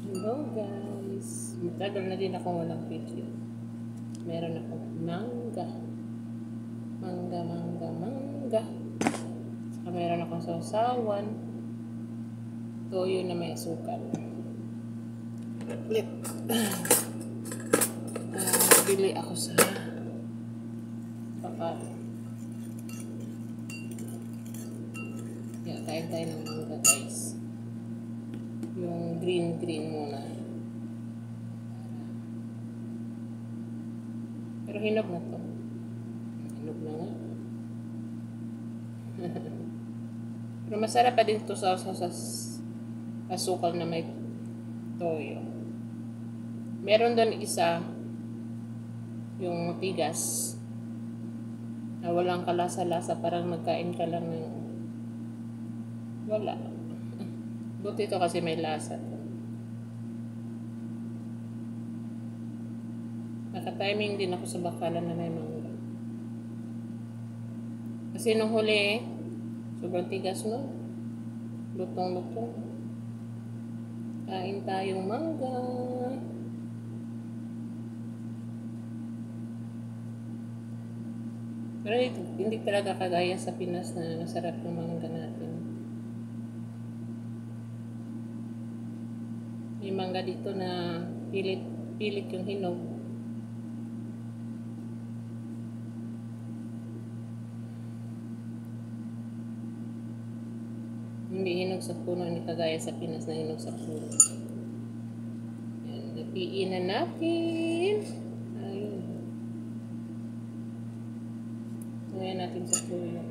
Hello guys, matagal na din ako walang video. Meron akong mangga. Saka meron akong sausawan. Toyo na may asukal. Ulit. Bili ako sa baka. Kain tayo ng mangga guys. Yung green muna. Pero hinog na to. Hinog na nga. Pero masarap pa din to sa asukal na may toyo. Meron doon isa yung tigas na walang kalasa-lasa, parang magkain ka lang ng wala. Buti ito kasi may lasa. Naka-timing din ako sa bakalan na may mangga. Kasi nung huli, sobrang tigas no. Lutong-lutong. Kain tayong mangga. Pero hindi talaga kagaya sa Pinas na masarap yung mangga natin. May mangga dito na pilit yung hinog. Hindi hinog sa puno, hindi kagaya sa Pinas na hinog sa puno. Yan, napiin na natin. Ayun. Ngayon natin sa puno.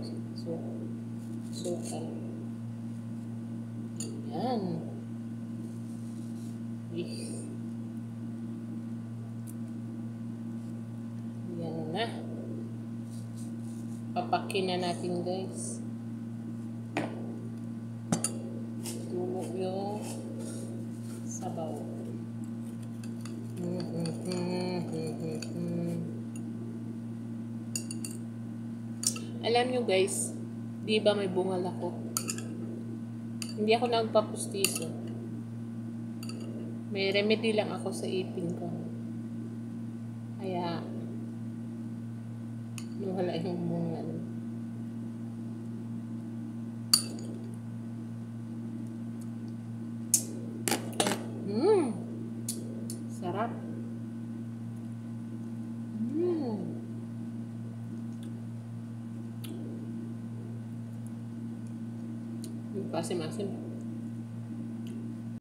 Sukal. Yan. Yan na. Papakin na natin guys. Tulog yung sabaw. Alam nyo guys, di ba may bungal ako? Hindi ako nagpapustiso. May remedy lang ako sa ipin ko. Kaya, wala yung bungal. Sarap. Yung pasim-asim.